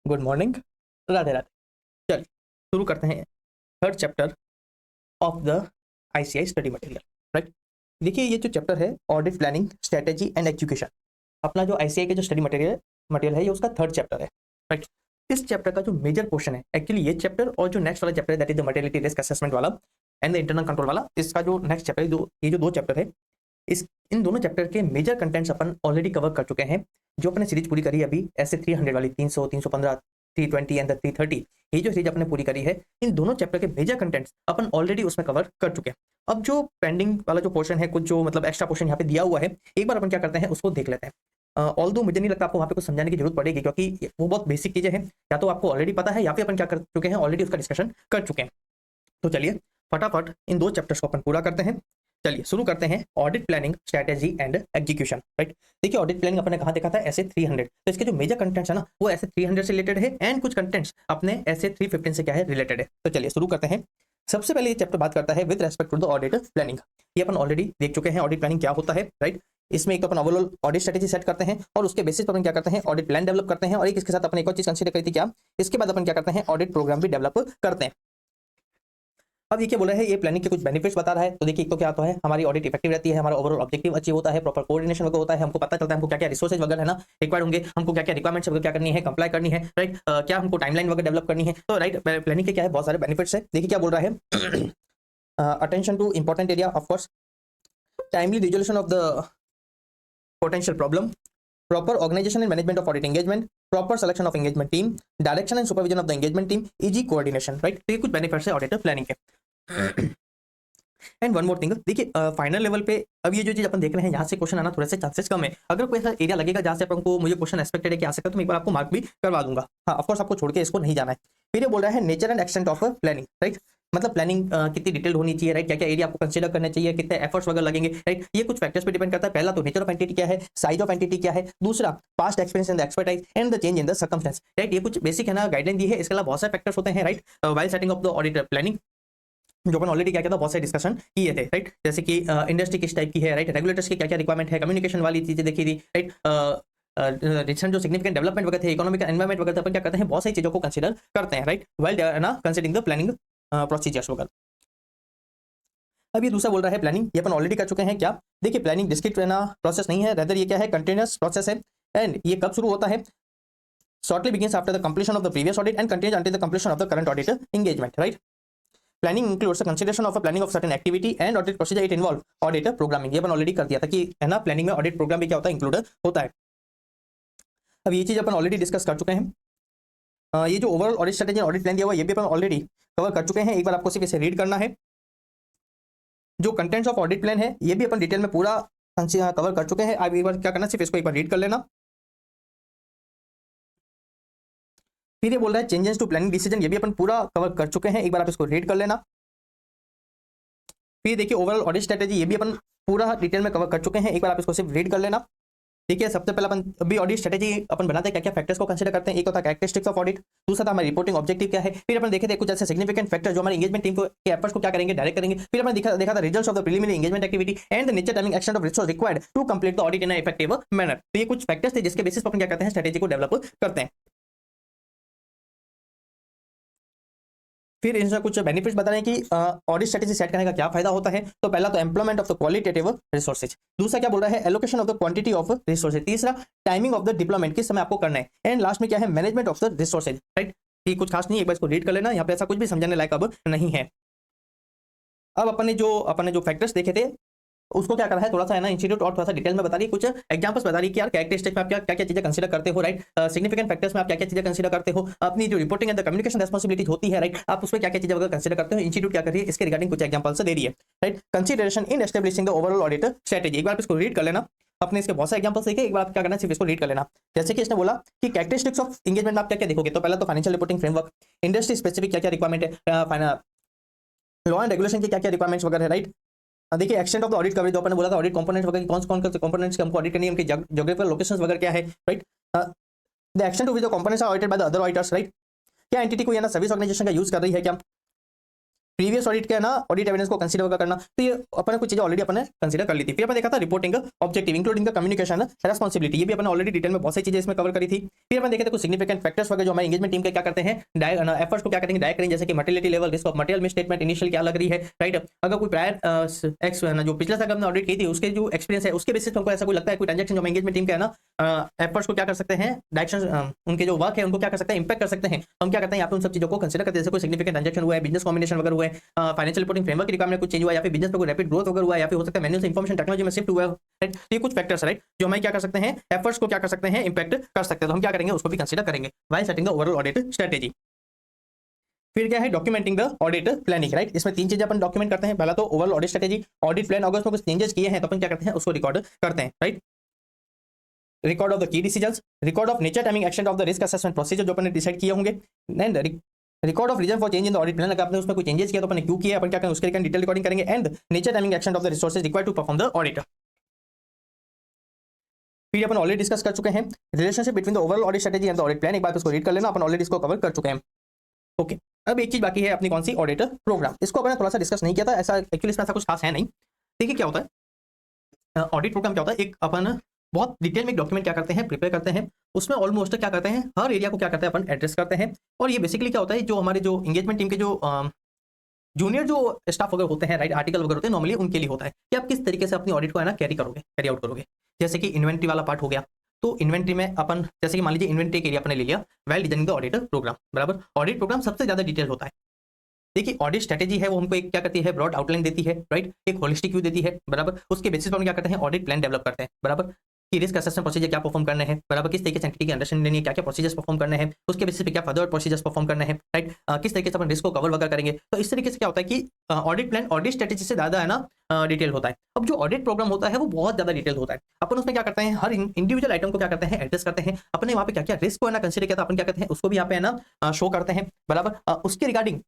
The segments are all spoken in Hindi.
Good morning, Radhe Radhe. चलिए शुरू करते हैं third chapter of the ICI study material. Right, देखिए ये जो चैप्टर है audit planning strategy and execution, अपना जो आईसीआई के जो स्टडी मटेरियल है ये उसका थर्ड चैप्टर है। राइट, इस चैप्टर का जो मेजर पोर्शन है एक्चुअली ये चैप्टर और जो नेक्स्ट वाला चैप्टर है that is the materiality risk assessment वाला एंड द इंटरनल कंट्रोल वाला, इसका जो नेक्स्ट चैप्टर है ये जो दो चैप्टर है इन दोनों चैप्टर के मेजर कंटेंट्स अपन ऑलरेडी कवर कर चुके हैं। जो अपने सीरीज पूरी करी अभी ऐसे 300 वाली 300, 315, 320 एंड 330, ये जो सीरीज अपने पूरी करी है इन दोनों चैप्टर के मेजर कंटेंट्स अपन ऑलरेडी उसमें कवर कर चुके हैं। अब जो पेंडिंग वाला जो पोर्शन है, कुछ जो मतलब एक्स्ट्रा पोर्शन यहाँ पे दिया हुआ है, एक बार अपन क्या करते हैं उसको देख लेते हैं। ऑल्दो मुझे नहीं लगता आपको वहाँ पे कुछ समझाने की जरूरत पड़ेगी क्योंकि वो बहुत बेसिक चीजें हैं, या तो आपको ऑलरेडी पता है या फिर अपन क्या कर चुके हैं ऑलरेडी उसका डिस्कशन कर चुके हैं। तो चलिए फटाफट इन दो चैप्टर्स को अपन पूरा करते हैं। चलिए शुरू करते हैं audit planning strategy and execution. Right, देखिए ऑडिट प्लानिंग अपने कहाँ देखा था ऐसे 300, तो इसके जो मेजर कंटेंट्स है ना वो ऐसे 300 से रिलेटेड है एंड कुछ कंटेंट्स अपने ऐसे 315 से क्या है रिलेटेड है। तो चलिए शुरू करते हैं। सबसे पहले ये चैप्टर बात करता है with respect to the audit planning. ये अपन ऑलरेडी देख चुके हैं ऑडिट प्लानिंग क्या होता है। राइट, इसमें एक तो अपन ओवरऑल ऑडिट स्ट्रेटेजी सेट करते हैं और उसके बेसिस पर अपन क्या करते हैं ऑडिट प्लान डेवलप करते हैं, और एक इसके साथ अपन एक और चीज कंसीडर करी थी क्या, इसके बाद अपन क्या करते हैं ऑडिट प्रोग्राम भी डेवलप करते हैं। अब ये क्या बोल रहा है, ये प्लानिंग के कुछ बेनिफिट्स बता रहा है। तो देखिए एक तो क्या आता है, हमारी ऑडिट इफेक्टिव रहती है, हमारा ओवरऑल ऑब्जेक्टिव अचीव होता है, प्रॉपर कोऑर्डिनेशन वगैरह होता है, हमको पता चलता है हमको क्या क्या रिसोर्सेज वगैरह है ना रिक्वायर्ड होंगे, हमको क्या क्या रिक्वायरमेंट्स वगैरह क्या करनी है, कंप्लाई करनी है। राइट, क्या हमको टाइमलाइन वगैरह डेवलप करनी है। तो राइट, प्लानिंग के क्या है बहुत सारे बेनिफिट्स है। देखिए क्या बोल रहा है attention two important area, of course timely resolution of the potential problem, proper organization and management of audit engagement, proper selection of engagement team, direction and supervision of the engagement team, easy coordination। Right, तो ये कुछ बेनिफिट्स है ऑडिटर प्लानिंग के। एंड वन मोर थिंग, देखिए फाइनल लेवल पे अब ये जो चीज अपन देख रहे हैं यहाँ से क्वेश्चन आना थोड़े से चांसेस कम है। अगर कोई ऐसा एरिया लगेगा जहाँ से अपन को मुझे क्वेश्चन एक्सपेक्टेड है कि आ सकता है तो मैं एक बार आपको मार्क भी करवा दूंगा। हाँ ऑफ कोर्स आपको छोड़ के इसको नहीं जाना है। फिर ये बोल रहा है nature and extent of planning. Right, मतलब प्लानिंग कितनी डिटेल होनी चाहिए, राइट, क्या क्या एरिया आपको कंसीडर करना चाहिए, कितने एफर्ट्स वगैरह लगेंगे। राइट, ये कुछ फैक्टर्स पे डिपेंड करता है। पहला तो नेचर ऑफ एंटिटी क्या है, साइज ऑफ एंटिटी क्या है, दूसरा past experience and expertise and the change in the circumstance. Right, ये कुछ बेसिक है ना गाइडलाइन दी है। इसके अलावा बहुत सारे फैक्टर्स होते हैं। Right, while setting of the audit planning जो अपन ऑलरेडी क्या किया था बहुत सारे डिस्कशन किए थे। राइट, जैसे कि इंडस्ट्री किस टाइप की है, राइट, रेगुलेटर्स की क्या क्या रिक्वायरमेंट है, कम्युनिकेशन वाली चीजें देखी थी। राइट, रिसेंट जो सिग्निफिकेंट डेवलपमेंट वगैरह थे, इकोनॉमिक एनवायरमेंट वगैरह, अपन क्या करते हैं बहुत सारी चीजों को कंसीडर करते हैं। राइट, वेल ना कंसीडरिंग द प्लानिंग प्रोसीजर्स वगैरह। अब ये दूसरा बोल रहा है प्लानिंग, ये अपन ऑलरेडी कर चुके हैं। क्या देखिए प्लानिंग डिस्क्रीट ना प्रोसेस नहीं है, रेदर ये क्या है कंटिन्यूअस प्रोसेस है। एंड ये कब शुरू होता है, shortly begins after the completion of the previous audit and continues until the completion of the current audit engagement. Right, planning includes consideration of planning of certain activity and audit procedure, it involve audit programming. ये अपन ऑलरेडी कर दिया था कि है ना प्लानिंग में ऑडिट प्रोग्राम भी क्या होता है इंक्लूड होता है। अब ये चीज अपन ऑलरेडी डिस्कस कर चुके हैं। ये जो overall audit strategy audit plan दिया हुआ है ये भी अपन ऑलरेडी कवर कर चुके हैं। एक बार आपको सिर्फ इसे रीड करना है। जो कंटेंट्स ऑफ ऑडिट प्लान है ये भी अपन डिटेल में पूरा कवर कर चुके हैं। अब एक बार क्या करना, सिर्फ इसको एक बार रीड कर लेना। फिर ये बोल रहा है चेंजेस टू प्लानिंग डिसीजन, ये भी अपन पूरा कवर कर चुके हैं। एक बार आप इसको रीड कर लेना। फिर देखिए ओवरऑल ऑडिट स्ट्रेटेजी ये भी अपन पूरा डिटेल में कवर कर चुके हैं। एक बार आप इसको सिर्फ रीड कर लेना। ठीक है, सबसे पहले अपन अभी ऑडिट स्ट्रेटेजी अपन बनाते हैं क्या क्या फैक्टर्स को कंसीडर करते हैं। एक होता है कैरेक्टरिस्टिक्स ऑफ ऑडिट, दूसरा था हमारी रिपोर्टिंग ऑब्जेक्टिव क्या है, फिर अपन देखे थे कुछ ऐसे सिग्निफिकेंट फैक्टर जो हमारे एंगेजमेंट टीम को के एफर्ट्स को क्या करेंगे डायरेक्ट करेंगे, फिर अपन देखा था results of the preliminary engagement activity and the nature timing extent of resource required to complete the audit in an effective manner. तो ये कुछ फैक्टर्स थे जिसके बेसिस पर अपन क्या करते हैं स्ट्रेटेजी को डेवलप करते हैं। फिर इनसे कुछ बेनिफिट्स बता रहे हैं कि ऑडिट स्ट्रेटेजी सेट करने का क्या फायदा होता है। तो पहला तो employment of the qualitative resources, दूसरा क्या बोल रहा है allocation of the quantity of resources, तीसरा टाइमिंग ऑफ द डिप्लॉयमेंट किस समय आपको करना है, एंड लास्ट में क्या है management of the resources. Right, ये कुछ खास नहीं है, एक बार इसको रीड कर लेना। यहाँ पे ऐसा कुछ भी समझाने लायक अब नहीं है। अब अपने जो फैक्टर्स देखे थे उसको क्या कर रहा है थोड़ा सा है ना इंस्टीट्यूट और थोड़ा सा डिटेल में बता रही है, कुछ एग्जांपल्स बता रही है कि यार कैरेक्टरिस्टिक्स में आप क्या क्या चीजें कंसीडर करते हो। राइट, सिग्निफिकेंट फैक्टर्स में आप क्या क्या चीजें कंसीडर करते हो, अपनी जो reporting and the communication responsibilities होती है। राइट, आप उसमें क्या क्या चीजें वगैरह कंसीडर करते हो, इंस्टीट्यूट क्या कर रही है इसके रिगार्डिंग कुछ एग्जांपल्स दे रही है। Right, consideration in establishing the overall audit strategy, एक बार इसको रीड कर लेना। अपने इसके बहुत सारे एग्जांपल्स देखे, एक बार आप क्या करना सिर्फ इसको रीड कर लेना। जैसे कि इसने बोला कि कैरेक्टरिस्टिक्स ऑफ एंगेजमेंट में आप क्या क्या देखोगे। तो पहला तो financial reporting framework, industry specific क्या क्या रिक्वायरमेंट है, लॉ एंड रेगुलेशन की क्या क्या रिक्वायरमेंट्स वगैरह है। राइट, देखिए extent of the audit coverage, जो अपन ने बोला था ऑडिट कंपोनेंट्स वगैरह कौन कौन से कंपोनेंट्स के हमको ऑडिट करनी है, उनके ज्योग्राफिकल लोकेशंस वगैरह क्या है। Right, the extent to which the components are audited by the other auditors. Right, क्या एंटिटी को या ना सर्विस ऑर्गेनाइजेशन का यूज कर रही है क्या, प्रीवियस ऑडिट के ना ऑडिट एविडेंस को कंसीडर करना, तो ये अपन ने कुछ चीजें ऑलरेडी अपन ने कंसीडर कर ली थी। फिर अपन देखा था reporting objective including the communication responsibility, ये भी अपन ऑलरेडी डिटेल में बहुत सारी चीजें इसमें कवर करी थी। फिर अपन देखे थे कुछ सिग्निफिकेंट फैक्टर्स वगैरह जो हमारे एंगेजमेंट टीम के क्या करते हैं, एफर्ट्स को क्या करेंगे, डायरेक्ट करेंगे, जैसे कि materiality level, risk of material miss statement initial क्या लग रही है, राइट। अगर कोई प्रायर जो पिछले साल हमने ऑडिट की थी उसके जो एक्सपीरियंस है उसके बेसिस पर हमको ऐसा कोई लगता है कोई ट्रांजेक्शन जो एंगेजमेंट टीम के है ना एफर्ट्स को क्या कर सकते हैं, डायरेक्शन उनके जो वर्क है उनको क्या कर सकते हैं, इंपैक्ट कर सकते हैं। हम क्या करते हैं यहाँ पे उन सब चीजों को कंसीडर करते हैं, जैसे कोई सिग्निफिकेंट ट्रांजेक्शन हुआ है, बिजनेस कॉम्बिनेशन वगैरह हुआ है, फाइनेंशियल रिपोर्टिंग फ्रेमवर्क की रिक्वायरमेंट कुछ चेंज हुआ है, या फिर बिजनेस में कोई रैपिड ग्रोथ वगैरह हुआ है, या फिर हो सकता है मैनुअल से इंफॉर्मेशन टेक्नोलॉजी में शिफ्ट हुआ है, राइट। ये कुछ फैक्टर्स राइट जो हमें क्या कर सकते हैं, एफर्ट्स को क्या कर सकते हैं, इंपैक्ट कर सकते हैं। तो हम क्या करेंगे उसको भी कंसीडर करेंगे while setting the overall audit strategy. फिर क्या है documenting the audit planning, right. इसमें तीन चीजें अपन डॉक्यूमेंट करते हैं। पहला तो overall audit strategy, audit plan, अगर उसमें कुछ चेंजेस किए हैं तो अपन क्या करते हैं उसको रिकॉर्ड करते हैं, right. Record of the key decisions, record of nature timing action of the risk assessment procedure जो अपन ने डिसाइड किए होंगे, and record of reason for change in the audit plan, अगर आपने उसमें कोई चेंजेस किया तो अपन क्यों किया, अपन क्या करेंगे उसके लिए डिटेल रिकॉर्डिंग करेंगे, and nature timing action of the resources required to perform the audit. फिर अपन ऑलरेडी डिस्कस कर चुके हैं relationship between the overall audit strategy and the audit plan, एक बार उसको रीड कर लेना, अपन ऑलरेडी इसको कवर कर चुके हैं। ओके, अब एक चीज बाकी है अपनी कौन सी, ऑडिट प्रोग्राम। इसको अपन थोड़ा सा डिस्कस नहीं किया था, ऐसा एक्चुअली इसमें ऐसा कुछ खास है नहीं। देखिए क्या होता है ऑडिट प्रोग्राम, क्या होता है, एक अपन बहुत डिटेल में एक डॉक्यूमेंट क्या करते हैं, प्रिपेयर करते हैं, उसमें ऑलमोस्ट क्या करते हैं हर एरिया को क्या करते हैं अपन एड्रेस करते हैं। और ये बेसिकली क्या होता है जो हमारे जो एंगेजमेंट टीम के जो जूनियर जो स्टाफ वगैरह होते हैं, राइट, आर्टिकल वगैरह होते हैं, नॉर्मली उनके लिए होता है कि आप किस तरीके से अपनी ऑडिट को है ना कैरी आउट करोगे। जैसे कि इन्वेंट्री वाला पार्ट हो गया, तो इन्वेंट्री में अपन जैसे कि मान लीजिए इन्वेंट्री के एरिया अपने ले लिया, well designing the audit programme, बराबर। ऑडिट प्रोग्राम सबसे ज्यादा डिटेल होता है। देखिए ऑडिट स्ट्रेटेजी है वो हमको एक क्या करती है, ब्रॉड आउटलाइन देती है, राइट, एक होलिस्टिक व्यू देती है, बराबर। उसके बेसिस पर हम क्या करते हैं ऑडिट प्लान डेवलप करते हैं, बराबर, कि रिस्क असेसमेंट प्रोसीजर क्या परफॉर्म करने हैं, बराबर, किस तरीके से एंटिटी की अंडरस्टैंडिंग लेनी है, क्या क्या प्रोसीजर्स परफॉर्म करने हैं, उसके बेसिस पे क्या फर्दर प्रोसीजर्स परफॉर्म करने हैं, राइट, किस तरीके से अपन रिस्क को कवर वगैरह करेंगे। तो इस तरीके से क्या होता है कि ऑडिट प्लान ऑडिट स्ट्रेटेजी से ज्यादा है ना डिटेल होता है। अब जो ऑडिट प्रोग्राम होता है वो बहुत ज्यादा डिटेल होता है। अपन उसमें क्या करते हैं हर इंडिविजुअल आइटम को क्या करते हैं एड्रेस करते हैं, अपने वहाँ पे क्या क्या रिस्क को है ना कंसीडर किया था अपन क्या करते हैं उसको भी यहाँ पे है ना शो करते हैं, बराबर। उसके रिगार्डिंग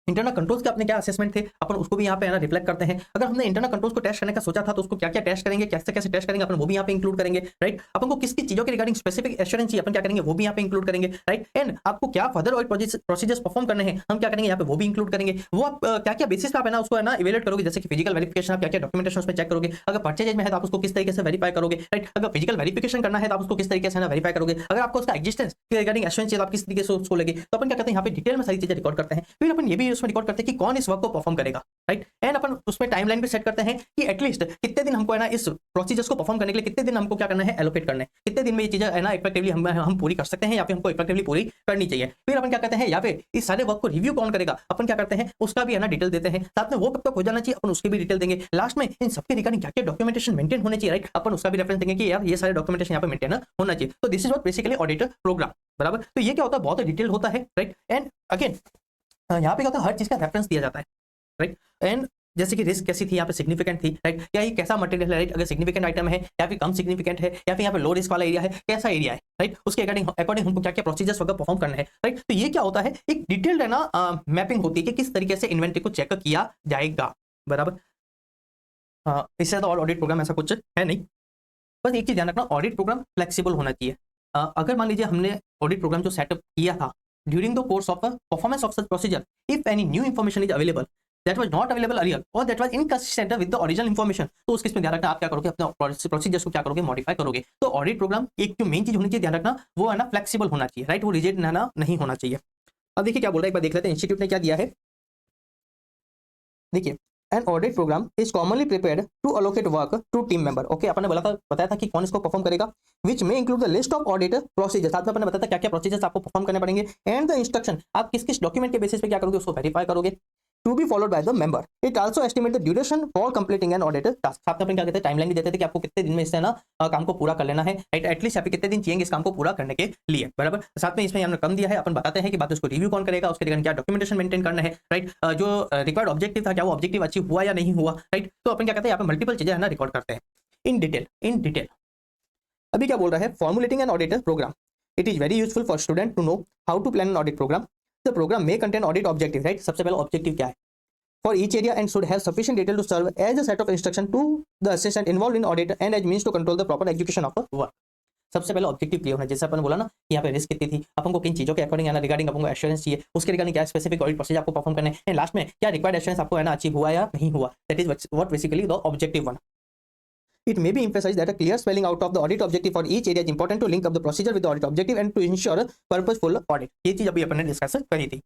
इंटरनल कंट्रोल्स के अपने क्या असेसमेंट थे अपन उसको भी यहाँ पे है ना रिफ्लेक्ट करते हैं। अगर हमने इंटरनल कंट्रोल्स को टेस्ट करने का सोचा था तो उसको क्या क्या टेस्ट करेंगे, कैसे कैसे टेस्ट करेंगे, अपन वो भी यहाँ पे इंक्लूड करेंगे, राइट। अपन को किस किस चीजों के रिगार्डिंग स्पेसिफिक एश्योरेंस चाहिए अपन क्या करेंगे वो भी यहाँ पे इंक्लूड करेंगे, राइट। एंड आपको क्या फर्दर और प्रोसीजर्स परफॉर्म करने हैं हम क्या करेंगे यहाँ पे वो भी इंक्लूड करेंगे। वो आप क्या क्या बेसिस पे आप है ना उसको है ना इवेल्युएट करोगे, जैसे कि फिजिकल वेरिफिकेशन आप क्या क्या डॉक्यूमेंटेशन उसमें चेक करोगे, अगर परचेज में है तो आप उसको किस तरीके से वेरीफाई करोगे, राइट। अगर फिजिकल वेरिफिकेशन करना है तो आप उसको किस तरीके से ना वेरीफाई करोगे, अगर आपको उसका एग्जिस्टेंस के रिगार्डिंग एश्योरेंस चाहिए तो आप किस तरीके से उसको लेंगे। तो अपन क्या करते हैं यहाँ पे डिटेल में सारी चीजें रिकॉर्ड करते हैं। फिर अपन ये भी उसमें रिकॉर्ड करते हैं कि कौन इस वर्क को परफॉर्म करेगा, राइट। एंड अपन उसमें टाइमलाइन भी सेट करते हैं कि एटलीस्ट कितने दिन हमको है ना इस प्रोसीजर्स को परफॉर्म करने के लिए कितने दिन हमको क्या करना है एलोकेट करना है, कितने दिन में ये चीजें है ना इफेक्टिवली हम पूरी कर सकते हैं या फिर हमको इफेक्टिवली पूरी करनी चाहिए। फिर अपन क्या करते हैं यहाँ पे इस सारे वर्क को रिव्यू कौन करेगा अपन क्या करते हैं उसका भी है ना डिटेल देते हैं, साथ में वो कब तक हो जाना चाहिए अपन उसकी भी डिटेल देंगे। लास्ट में इन सबके रिगार्डिंग क्या क्या डॉक्यूमेंटेशन मेंटेन होने चाहिए, राइट, अपन उसका भी रेफरेंस देंगे कि यार ये सारे डॉक्यूमेंटेशन यहाँ पे मेंटेन होना चाहिए। तो this is what basically audit programme, बराबर। तो ये क्या होता है बहुत डिटेल होता है, राइट। एंड अगेन यहाँ पे क्या होता है हर चीज का रेफरेंस दिया जाता है, राइट। एंड जैसे कि रिस्क कैसी थी यहाँ पे सिग्निफिकेंट थी, राइट, क्या ये कैसा मटेरियल है, राइट, अगर सिग्निफिकेंट आइटम है या फिर कम सिग्निफिकेंट है या फिर यहाँ पे लो रिस्क वाला एरिया है, कैसा एरिया है, राइट, उसके अकॉर्डिंग हमको क्या क्या प्रोसीजर्स वगैरह परफॉर्म करना है, राइट। तो ये क्या होता है एक डिटेल्ड है ना मैपिंग होती है कि किस तरीके से इन्वेंट्री को चेक किया जाएगा, बराबर। इससे तो ऑडिट प्रोग्राम ऐसा कुछ है नहीं। बस एक चीज ध्यान रखना ऑडिट प्रोग्राम फ्लेक्सिबल होना चाहिए। अगर मान लीजिए हमने ऑडिट प्रोग्राम जो सेटअप किया था during the course of performance of such procedure, if any new information is available that was not available earlier or that was inconsistent with the original information, तो उसके इसमें ध्यान रखना आप क्या करोगे अपने प्रोसीजर्स को क्या करोगे मॉडिफाई करोगे। तो ऑडिट प्रोग्राम एक जो मेन चीज होनी चाहिए ध्यान रखना वो है ना फ्लेक्सिबल होना चाहिए, राइट, वो रिजिड ना नहीं होना चाहिए। अब देखिए क्या बोल रहा है एक बार देख लेते हैं इंस्टीट्यूट ने क्या दिया है। देखिए an audit programme is commonly prepared to allocate work to team member. Okay, अपन ने बताया था कि कौन इसको परफॉर्म करेगा, विच में include the list of audit procedure, साथ में अपन ने बताया था क्या क्या प्रोसीजर्स आपको परफॉर्म करने पड़ेंगे, एंड द इंस्ट्रक्शन आप किस किस डॉक्यूमेंट के बेसिस पे क्या करोगे उसको वेरीफाई करोगे, to be followed by the member. It also estimate the duration for completing an audit task. साथ में अपन क्या कहते हैं टाइमलाइन भी देते थे कि आपको कितने दिन में इससे ना काम को पूरा कर लेना है, राइट, एटलीस्ट आप कितने दिन चाहिए इस काम को पूरा करने के लिए, बराबर। साथ में इसमें हमने कम दिया है, अपन बताते हैं कि बात उसको रिव्यू कौन करेगा, उसके लिए क्या डॉक्यूमेंटेशन मेंटेन करना है, राइट, जो रिक्वायर्ड ऑब्जेक्टिव था क्या वो ऑब्जेक्टिव अचीव हुआ या नहीं हुआ, राइट। तो अपन क्या कहते हैं यहाँ पे मल्टीपल चीजें है ना रिकॉर्ड करते हैं इन डिटेल। अभी क्या बोल रहा है formulating an audit programme, it is very useful for student to know how to plan an audit programme. The programme में कंटेन ऑडिट ऑब्जेक्टिव, राइट, सबसे पहले ऑब्जेक्टिव क्या है for each area and should have sufficient detail to serve as a set of instruction to the assistant involved in audit and as means to control the proper execution of the work. सबसे पहले ऑब्जेक्टिव क्लियर होना, जैसे अपन बोला ना कि यहाँ पे रिस्क कितनी थी, अपन को किन चीजों के अकॉर्डिंग है ना रिगार्डिंग अपन को एश्योरेंस चाहिए, उसके रिगार्डिंग क्या स्पेसिफिक ऑडिट प्रोसीजर आपको परफॉर्म करना है, लास्ट में क्या रिक्वायर्ड एश्योरेंस आपको है ना अचीव हुआ या नहीं हुआ, that is what basically the objective one. It may be emphasized that a clear spelling out of the audit objective for each area is important to link up the procedure with the audit objective and to ensure purposeful audit. ये चीज अभी अपन ने डिस्कस करी थी.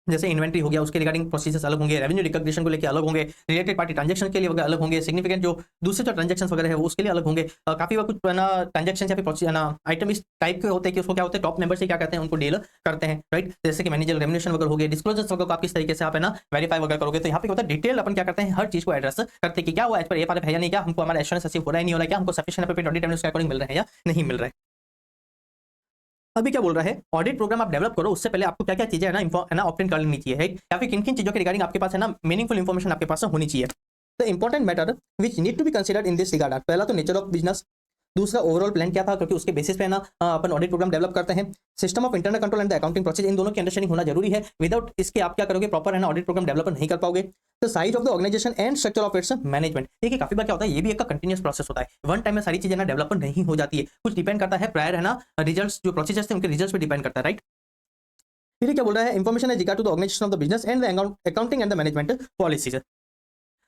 जैसे इन्वेंट्री हो गया, उसके रिगार्डिंग प्रोसीजर्स अलग होंगे, रेवेन्यू रिकॉग्निशन को लेकर अलग होंगे, रिलेटेड पार्टी ट्रांजैक्शन के लिए वगैरह अलग होंगे, सिग्निफिकेंट जो दूसरे जो ट्रांजैक्शन वगैरह है वो उसके लिए अलग होंगे. काफी कुछ ना ट्रांजैक्शन या फिर ना आइटम इस टाइप के होते हैं कि उसको क्या होते हैं टॉप मेंबर से क्या कहते हैं उनको डील करते हैं, राइट. जैसे कि मैनेजर रेम्युनरेशन वगैरह हो गया, डिस्क्लोजर्स वगैरह को आप किस तरीके से आप है ना वेरीफाई वगैरह करोगे. तो यहाँ पे होता है डिटेल अपन क्या करते हैं हर चीज को एड्रेस करते हैं कि क्या हुआ एज पर एफआरएफ है या नहीं, क्या हमको हमारा एश्योरेंस अचीव हो रहा है नहीं हो रहा है, क्या हमको सफिशिएंट एप्रोप्रिएट ऑडिट टाइम उसके अकॉर्डिंग मिल रहा है या नहीं मिल रहा है. अभी क्या बोल रहा है, ऑडिट प्रोग्राम आप डेवलप करो उससे पहले आपको क्या क्या चीजें है ना ऑप्टेन कर लेनी चाहिए, राइट. या फिर किन किन चीजों के रिगार्डिंग आपके पास है ना मीनिंगफुल इंफॉर्मेशन आपके पास होनी चाहिए. The important matter which need to be considered in this regard, पहला तो नेचर ऑफ बिजनेस, दूसरा ओवरऑल प्लान क्या था, क्योंकि उसके बेसिस पे ना अपन ऑडिट प्रोग्राम डेवलप करते हैं. System of internal control and the accounting process, इन दोनों की अंडरस्टैंडिंग होना जरूरी है. विदाउट इसके आप क्या करोगे प्रॉपर है ना ऑडिट प्रोग्राम डेवलप नहीं कर पाओगे. The size of the organisation and structure of its management, देखिए काफी बार क्या होता है ये भी एक कंटिन्यूअस प्रोसेस होता है, वन टाइम में सारी चीजें ना डेवलप नहीं हो जाती है, कुछ डिपेंड करता है प्रायर है ना रिजल्ट्स जो प्रोसीजर्स थे उनके रिजल्ट्स पे डिपेंड करता है, राइट. फिर क्या बोल रहा है, इंफॉर्मेशन है regard to the organisation of the business and the accounting and the management policies.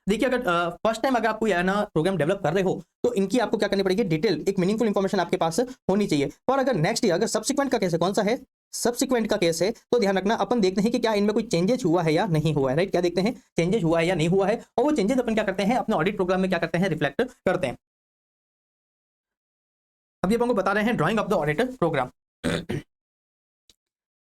देखिए अगर फर्स्ट टाइम अगर आपको ना प्रोग्राम डेवलप कर रहे हो तो इनकी आपको क्या करनी पड़ेगी डिटेल एक मीनिंगफुल इंफॉर्मेशन आपके पास होनी चाहिए. और अगर नेक्स्ट ईयर अगर सब्सिक्वेंट का केस है, कौन सा है सब्सिक्वेंट का केस है, तो ध्यान रखना अपन देखते हैं कि क्या इनमें कोई चेंजेस हुआ है या नहीं हुआ है, राइट. क्या देखते हैं चेंजेस हुआ है या नहीं हुआ है, और वो चेंजेस अपन क्या करते हैं अपने ऑडिट प्रोग्राम में क्या करते हैं रिफ्लेक्ट करते हैं. अभी अपन को बता रहे हैं drawing of the audit programme.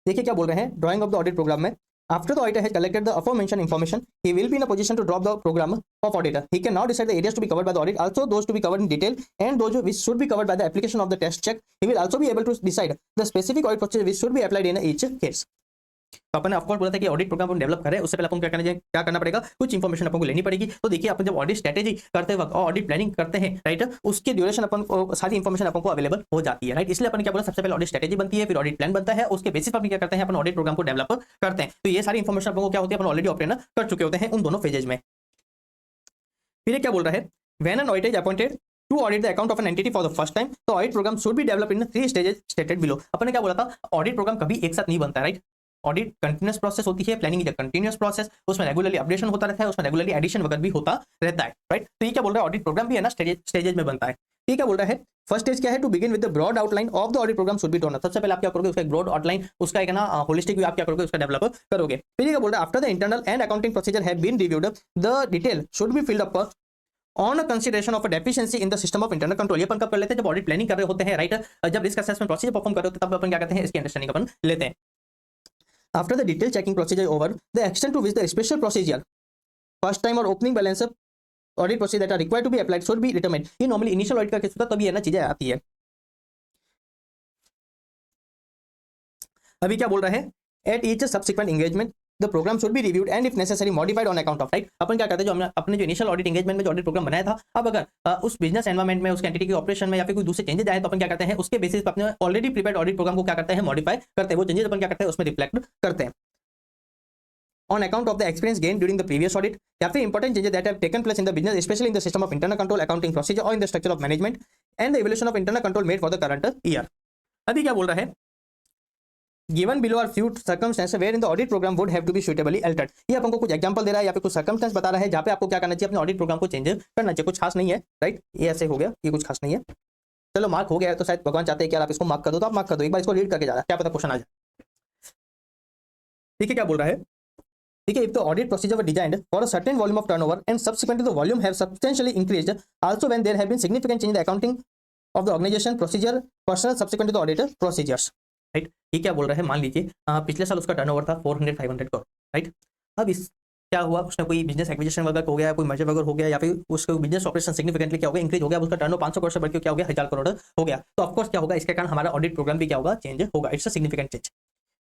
देखिए क्या बोल रहे हैं drawing of the audit programme में, after the auditor has collected the aforementioned information, he will be in a position to drop the program of auditor. He can now decide the areas to be covered by the audit, also those to be covered in detail, and those which should be covered by the application of the test check. He will also be able to decide the specific audit procedure which should be applied in each case. तो अपन ने ऑफकोर्स बोला था कि ऑडिट प्रोग्राम डेवलप करें उससे पहले अपन क्या करना पड़ेगा, कुछ इंफॉर्मेशन अपन को लेनी पड़ेगी. तो देखिए अपन जब ऑडिट स्ट्रेटेजी करते वक्त और ऑडिट प्लानिंग करते हैं, राइट, उसके ड्यूरेशन अपन को सारी इंफॉर्मेशन अपन को अवेलेबल हो जाती है, राइट. इसलिए अपन क्या बोला सबसे पहले ऑडिट स्ट्रेटेजी बनती है, फिर ऑडिट प्लान बनता है, उसके बेसिस पर अपन क्या करते हैं अपन ऑडिट प्रोग्राम को डेवलप करते हैं. तो ये सारी इंफॉर्मेशन अपन को क्या होती है अपन ऑलरेडी ऑब्टेन कर चुके होते हैं उन दोनों फेजेज में. फिर क्या बोल रहा है, when an auditor is appointed to audit the account of an entity for the first time, the audit program should be developed in 3 stages stated below. अपन ने क्या बोला था ऑडिट प्रोग्राम कभी एक साथ नहीं बनता, राइट. ऑडिट कंटिन्यूअस प्रोसेस होती है, planning is a continuous process, उसमें रेगुलरली अपडेशन होता रहता है, उसमें रेगुलरली एडिशन वगैरह भी होता रहता है, राइट. तो ये क्या बोल रहा है ऑडिट प्रोग्राम भी है ना स्टेजेज में बनता है. ये क्या बोल रहा है फर्स्ट स्टेज क्या है, to begin with the broad outline of the audit programme should be drawn. सबसे पहले आप क्या करोगे उसका एक ब्रॉड आउटलाइन, उसका एक ना होलिस्टिक व्यू आप क्या करोगे उसका डेवलप करोगे. फिर ये क्या बोल रहा है after the internal and accounting procedure have been reviewed, the detail should be filled up on a consideration of a deficiency in the system of internal control. ये अपन कब कर लेते हैं जब ऑडिट प्लानिंग कर रहे होते हैं, राइट. जब रिस्क असेसमेंट प्रोसीजर परफॉर्म कर रहे होते हैं तब अपन क्या करते हैं इसकी अंडरस्टैंडिंग अपन लेते हैं. After the detailed checking procedure over, the extent to which the special procedure, first time or opening balance audit procedure that are required to be applied should be determined. ये normally initial audit का केस होता है तभी है ना चीजें आती है. अभी क्या बोल रहा है, at each subsequent engagement the program should be reviewed and if necessary modified on account of, right. अपन क्या करते हैं जो हमने अपने जो इनिशियल ऑडिट एंगेजमेंट में जो ऑडिट प्रोग्राम बनाया था, अब अगर उस बिजनेस एनवायरमेंट में उसके एंटिटी के ऑपरेशन में या फिर कोई दूसरे चेंजेस आए तो अपन क्या करते हैं उसके बेसिस पर अपने ऑलरेडी प्रिपेयर्ड ऑडिट प्रोग्राम को क्या करते हैं मॉडिफाई करते हैं, वो चेंजेस अपन क्या करते हैं उसमें रिफ्लेक्ट करते हैं on account of the experience gained during the previous audit, या फिर important changes that have taken place in the business, especially in the system of internal control, accounting procedure or in the structure of management and the evaluation of internal control made for the current year. अभी क्या बोल रहा है, given below are few circumstances wherein the audit program would have to be suitably altered. ये अपन को कुछ एग्जांपल दे रहा है या फिर कुछ सर्कमस्टेंस बता रहा है जहाँ पे आपको क्या करना चाहिए अपने ऑडिट प्रोग्राम को चेंज करना चाहिए. कुछ खास नहीं है, राइट. ये ऐसे हो गया, ये कुछ खास नहीं है. चलो मार्क हो गया तो शायद भगवान चाहते हैं कि आप इसको मार्क कर दो, तो आप मार्क कर दो. एक बार इसको रीड करके जाना, क्या पता क्वेश्चन आ जाए. ठीक है, क्या बोल रहा है, ठीक है, if the audit procedure were designed for a certain volume of turnover and subsequently the volume have substantially increased, also when there have been significant change in the accounting of the organization procedure personnel subsequent to the audit procedures, right. ये क्या बोल रहा है, मान लीजिए पिछले साल उसका टर्नओवर था 400-500 करोड़, राइट. अब इस क्या हुआ, उसने कोई बिजनेस एक्विजिशन वगैरह हो गया, कोई मर्जर वगैरह हो गया, या फिर उसका बिजनेस ऑपरेशन सिग्निफिकेंटली क्या हो गया इंक्रीज हो गया, उसका टर्नओवर 500 करोड़ से बढ़ के क्या हो गया 1000 करोड़ हो गया. तो ऑफकोर्स क्या होगा इसके कारण हमारा ऑडिट प्रोग्राम भी क्या होगा चेंज होगा. It's a significant change.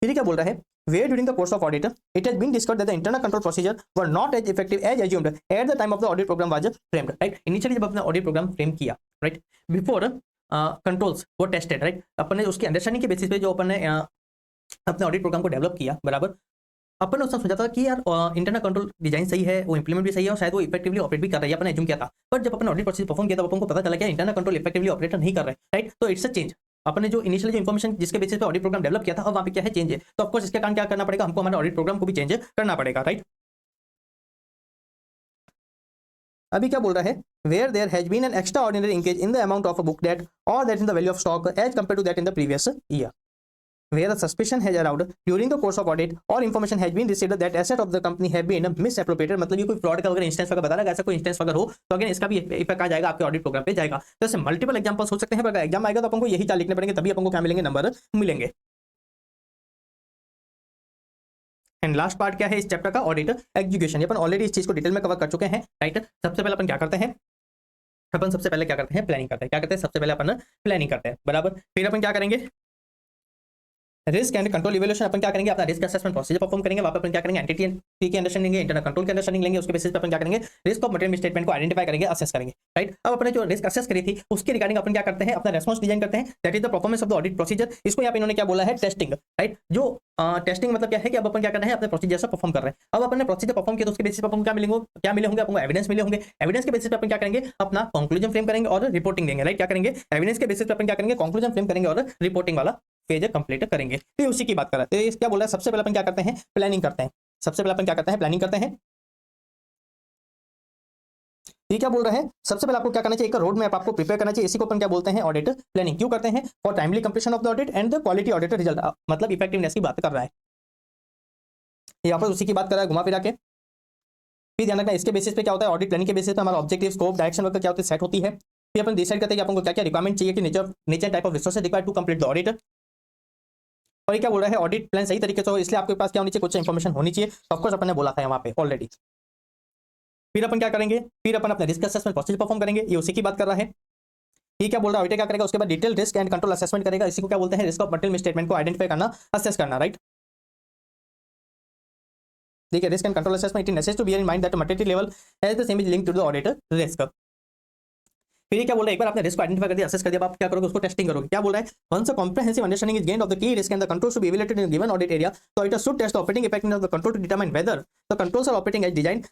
फिर क्या बोल रहा है, where during the course of audit it has been discovered that the internal control procedure were not as effective as assumed at the time of the audit program was framed, right. Initially जब अपने ऑडिट प्रोग्राम फ्रेम किया, राइट, बिफोर कंट्रोल्स वो टेस्टेड, राइट, अपन ने उसकी अंडरस्टैंडिंग के बेसिस पे जो अपन ने अपने ऑडिट प्रोग्राम को डेवलप किया, बराबर, अपन ने उस समय सोचा था कि यार इंटरनल कंट्रोल डिजाइन सही है, वो इंप्लीमेंट भी सही है और शायद वो इफेक्टिवली ऑपरेट भी कर रही है, अपन एज्यूम किया था। बट जब अपन ऑडिट प्रोसेस परफॉर्म किया तब अपन को पता चला कि इंटरनल कंट्रोल इफेक्टिवली ऑपरेट नहीं कर रहे, राइट। तो इट्स अ चेंज। अपन ने जो इनिशियली जो इन्फॉर्मेशन जिसके बेसिस पे ऑडिट प्रोग्राम डेवलप किया था, अब वहाँ पे क्या है, चेंज है। तो ऑफकोर्स इसके कारण क्या करना पड़ेगा, हमको हमारे ऑडिट प्रोग्राम को भी चेंज करना पड़ेगा, राइट। अभी क्या बोल रहा है, where there has been an extraordinary increase in the amount of a book debt और that in the value of stock as compare to that in the previous year, where a suspicion has aroused during the course of audit or information has been received that asset of the company have been misappropriated। मतलब ये कोई फ्रॉड का अगर इंस्टेंस अगर बता रहा है, ऐसा कोई इंस्टेंस अगर हो तो अगेन इसका भी इफेक्ट आ जाएगा आपके ऑडिट प्रोग्राम पे जाएगा। तो ऐसे मल्टीपल एग्जांपल्स हो सकते हैं, पर अगर एग्जाम आएगा तो अपन को यही चार लिखने पड़ेंगे, तभी अपन को क्या मिलेंगे, नंबर मिलेंगे। एंड लास्ट पार्ट क्या है इस चैप्टर का, ऑडिट एग्जीक्यूशन। अपन ऑलरेडी इस चीज को डिटेल में कवर कर चुके हैं, राइट। सबसे पहले अपन क्या करते हैं, अपन सबसे पहले क्या करते हैं, प्लानिंग करते हैं। क्या करते हैं, सबसे पहले अपन प्लानिंग करते हैं, बराबर। फिर अपन क्या करेंगे, रिस्क एंड कंट्रोल इवैल्यूएशन। अपन क्या करेंगे, अपना रिस्क असेसमेंट प्रोसीजर परफॉर्म करेंगे। वहां पर अपन क्या करेंगे, एंटिटी की अंडरस्टैंडिंग लेंगे, इंटरनल कंट्रोल की अंडरस्टैंडिंग लेंगे। उसके बेसिस पे अपन क्या करेंगे, रिस्क ऑफ मटेरियल स्टेटमेंट को आइडेंटिफाई करेंगे, असेस करेंगे, राइट। अब अपने जो रिस्क असेस करी थी उसके रिगार्डिंग अपन क्या करते हैं, अपना रेस्पॉन्स डिजाइन करते हैं, that is the performance of the audit procedure. इसको यहाँ पे इन्होंने क्या बोला है, टेस्टिंग, राइट। जो टेस्टिंग मतलब क्या है कि अब अपन क्या कर रहे हैं, अपने प्रोसीजर से परफॉर्म कर रहे हैं। अब अपन ने प्रोसीजर परफॉर्म किया तो उसके बेसिस पर अपन क्या मिले होंगे, अपन एविडेंस मिले होंगे। एविडेंस के बेसिस पे अपन क्या करेंगे, अपना कंक्लूजन फ्रेम करेंगे और रिपोर्टिंग देंगे, राइट। क्या करेंगे, एविडेंस के बेसिस पे अपन क्या करेंगे, कंक्लूजन फ्रेम करेंगे और रिपोर्टिंग वाला पेज कंप्लीट करेंगे। तो उसी की बात कर रहे हैं। तो क्या बोल रहा है, सबसे पहले अपन क्या करते हैं, प्लानिंग करते हैं। सबसे पहले अपन क्या करते हैं, प्लानिंग करते हैं। ये क्या बोल रहा है, सबसे पहले आपको क्या करना चाहिए, एक रोड मैप आपको प्रिपेयर करना चाहिए। इसी को अपन क्या बोलते हैं, ऑडिट प्लानिंग। क्यों करते हैं, for timely completion of the audit and the quality audit result. मतलब इफेक्टिवनेस की बात कर रहा है, यहाँ पर उसी की बात कर रहा है घुमा फिरा के। फिर ध्यान रखना, इसके बेसिस पे क्या होता है, ऑडिट प्लानिंग के बेसिस पे हमारा ऑब्जेक्टिव, स्कोप, डायरेक्शन वगैरह क्या होती है, सेट होती है। फिर अपन डिसाइड करते हैं कि अपन को क्या क्या रिक्वायरमेंट चाहिए, कि nature type of resources required to complete the audit. और ये क्या बोल रहा है, ऑडिट प्लान सही तरीके से हो, इसलिए आपके पास क्या होनी चाहिए, कुछ इन्फॉर्मेशन होनी चाहिए। ऑफकोर्स अपन ने बोला था वहाँ पे ऑलरेडी। फिर अपन क्या करेंगे, फिर अपन अपने रिस्क असेसमेंट प्रोसीजर परफॉर्म करेंगे। ये उसी की बात कर रहा है। ये क्या बोल रहा है, ऑडिटर क्या करेगा, उसके बाद detail risk and control assessment करेगा। इसी को क्या बोलते हैं, रिस्क ऑफ मटेरियल स्टेटमेंट को आइडेंटिफाई करना, असेस करना, राइट। देखिए, risk and control assessment, it is necessary to bear in mind that material level has the same is linked to the audit risk. फिर ये क्या बोल रहा है, एक बार आपने रिस्क को आइडेंटिफाई कर दिया, असेस कर दिया, आप क्या करोगे, उसको टेस्टिंग करोगे। क्या बोल रहा है, once a comprehensive understanding is gained of the key risk and the control should be evaluated in given audit area, so it should test the operating effectiveness of the control to determine whether the controls are operating as designed.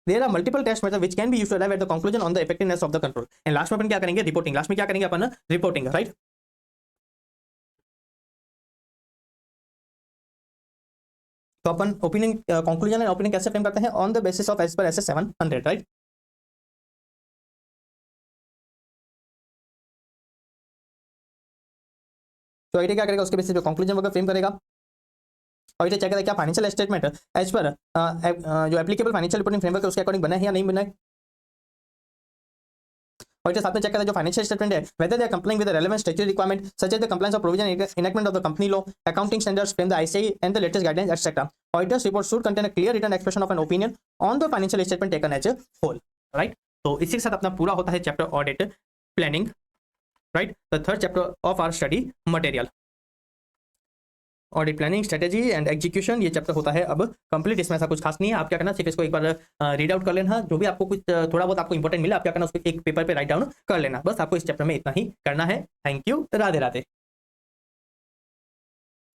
There are multiple test methods which can be used to arrive at the conclusion on the effectiveness of the control. And last में अपन क्या करेंगे, रिपोर्टिंग। लास्ट में क्या करेंगे अपन, रिपोर्टिंग, राइट। तो अपन ओपिनियन, कंक्लूजन एंड ओपिनियन कैसे फ्रेम करते हैं, on the basis of as per S 700, right. तो आईटी क्या करेगा, उसके बेसिस पे कंक्लूजन वगैरह फ्रेम करेगा। और ये चेक करेगा क्या फाइनेंशियल स्टेटमेंट एज पर जो एप्लीकेबल फाइनेंशियल रिपोर्टिंग फ्रेमवर्क है उसके अकॉर्डिंग बना है या नहीं बना है। और इसके साथ में चेक करता है जो फाइनेंशियल स्टेटमेंट है, whether they are complying with the relevant statutory requirement such as the compliance of provision enactment of the company law, accounting standards from the ICAI and the latest guidelines, etc. Auditor's report should contain a clear written expression of an opinion on the financial statement taken as a whole, right? तो इसी के साथ अपना पूरा होता है chapter audit planning, right. The third chapter of our study material, audit planning strategy and execution. ये चैप्टर होता है अब कंप्लीट। इसमें ऐसा कुछ खास नहीं है। आप क्या करना, सिर्फ इसको एक बार रीड आउट कर लेना। जो भी आपको कुछ थोड़ा बहुत आपको इंपॉर्टेंट मिला, आप क्या करना, उसको एक पेपर पे राइट डाउन कर लेना। बस आपको इस चैप्टर में इतना ही करना है। Thank you, Radhe Radhe.